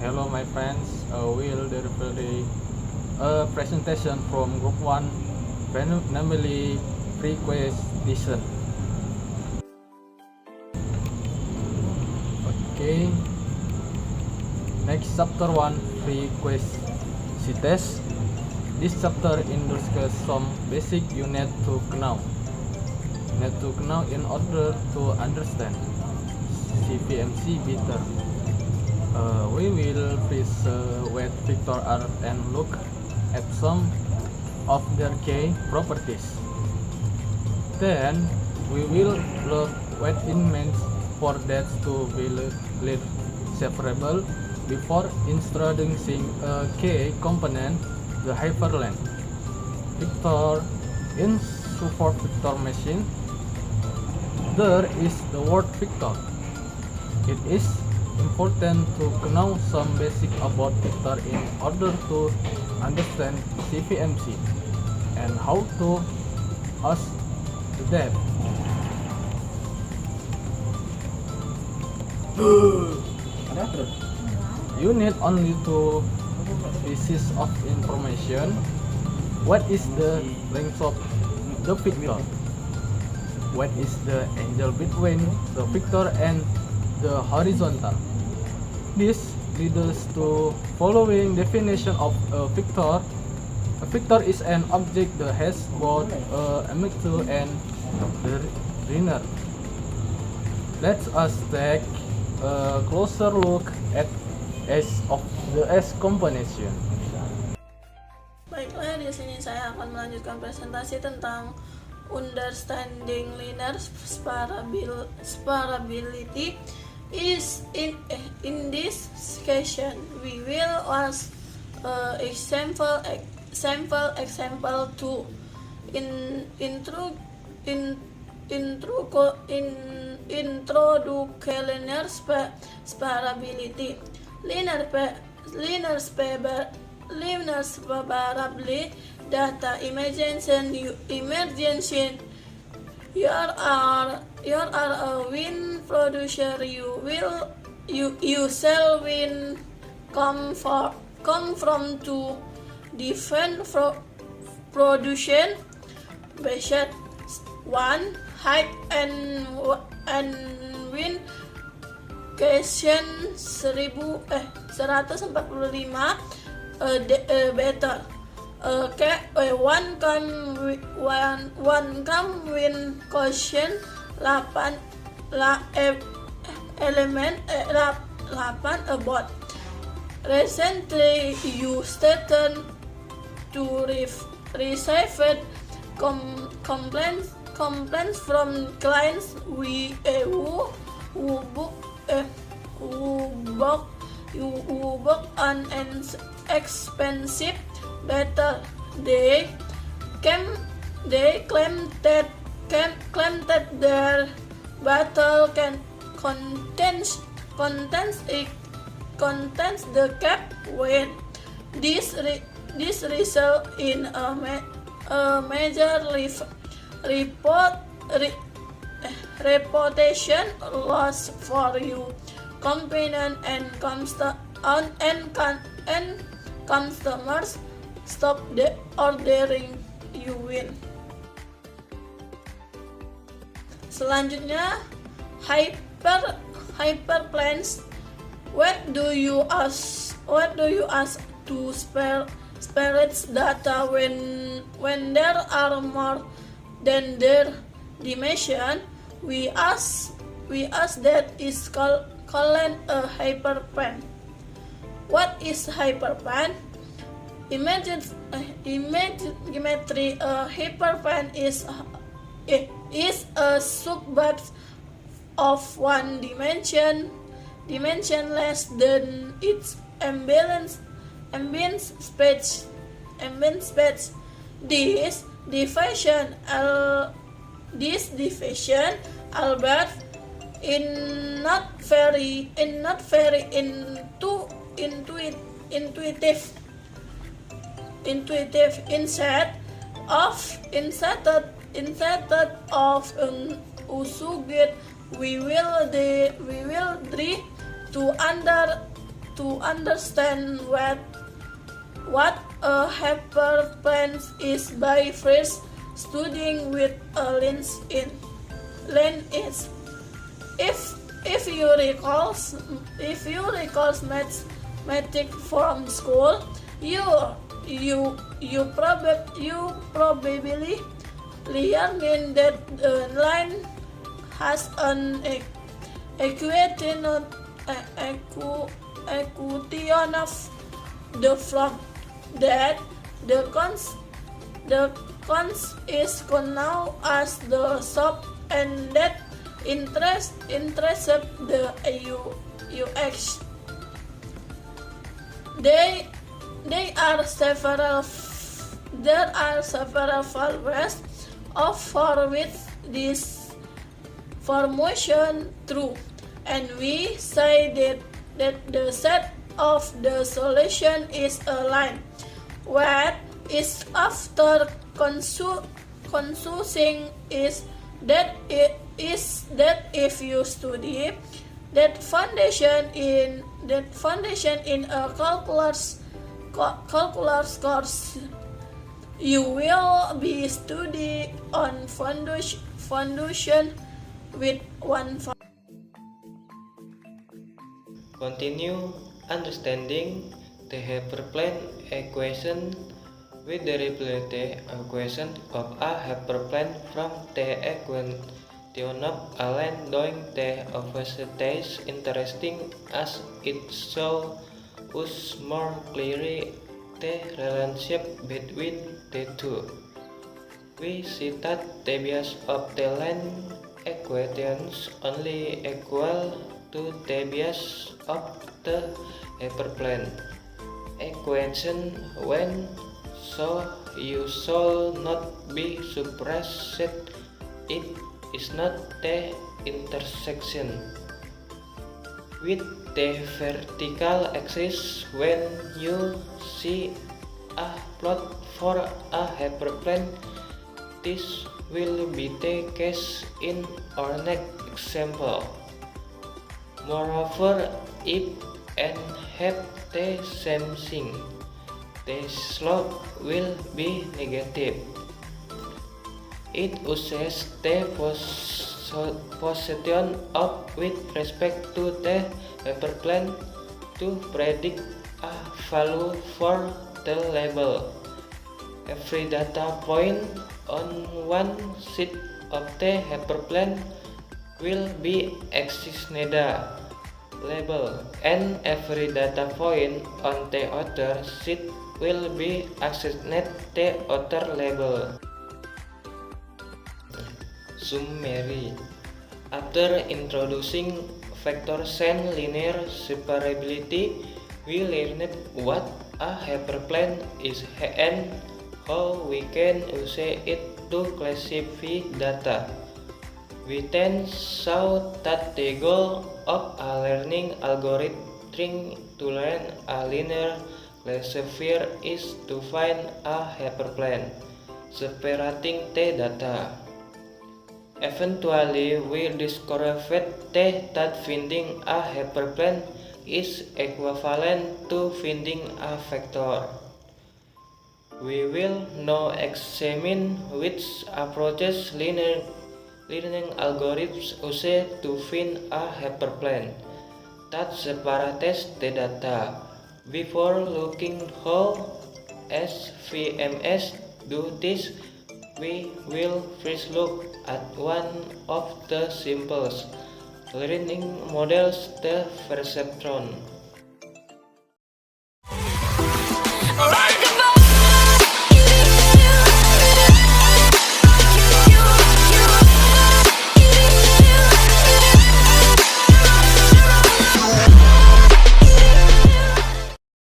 Hello my friends, will deliver a presentation from Group 1, namely Frequentation. Okay, next chapter 1, Frequency test. This chapter introduces some basic you need to know in order to understand CVMC better. We will first what vector are and look at some of their key properties. Then we will look what it means for that to be separable before introducing a key component, the hyperlink vector. In support vector machine, there is the word vector. It is important to know some basic about vector in order to understand CVMC and how to use that. You need only two pieces of information. What is the length of the vector? What is the angle between the vector and the horizontal? This leads us to following definition of a vector. A vector is an object that has both a magnitude and the linear. Let us take a closer look at the S combination. Baiklah, di sini saya akan melanjutkan presentasi tentang understanding linear separability. In this session we will ask example 2 introduce linear separability. Linear separability data emergence. You are a wine producer. You sell wine come from two different production based one height and wine question 145 better. One come win question 8 element 8 about. Recently you started to receive complaints from clients who book an expensive battle. They claim that their battle contains the cap weight. This result in a major reputation loss for you company and customers stop the ordering you win. Selanjutnya hyperplanes. What do you ask to spare data when there are more than their dimension? We ask that is called a hyperplane. What is hyperplane? Geometry. A hyperplane is a subset of one dimension less than its ambient space. This division, albeit not very intuitive instead of an usugit, we will try to to understand what a hyperplane is by first studying with a lens is. If you recall mathematics from school, you probably learned that the line has an equation of the from that the cons is known as the sub, and that intercept the UX. There are several ways for which this formation true, and we say that the set of the solution is a line. What is after confusing is that if you study that foundation in a calculus course, you will be study on foundation with one. Continue understanding the hyperplane equation with the derivability equation of a hyperplane from the equation of a line doing the opposite interesting as it shows us more clearly the relationship between the two. We see that the base of the line equations only equal to the base of the hyperplane equation when so you should not be surprised it is not the intersection with the vertical axis when you see a plot for a hyperplane. This will be the case in our next example. Moreover, if n have the same thing, the slope will be negative. It uses the position of with respect to the hyperplane to predict a value for the label. Every data point on one side of the hyperplane will be assigned label, and every data point on the other side will be assigned the other label. Summary. After introducing vectors and linear separability, we learned what a hyperplane is and how we can use it to classify data. We then saw that the goal of a learning algorithm to learn a linear classifier is to find a hyperplane separating the data. Eventually, we discovered that finding a hyperplane is equivalent to finding a vector. We will now examine which approaches learning algorithms use to find a hyperplane that separates the data. Before looking how SVMs do this, we will first look at one of the simplest learning models, the perceptron.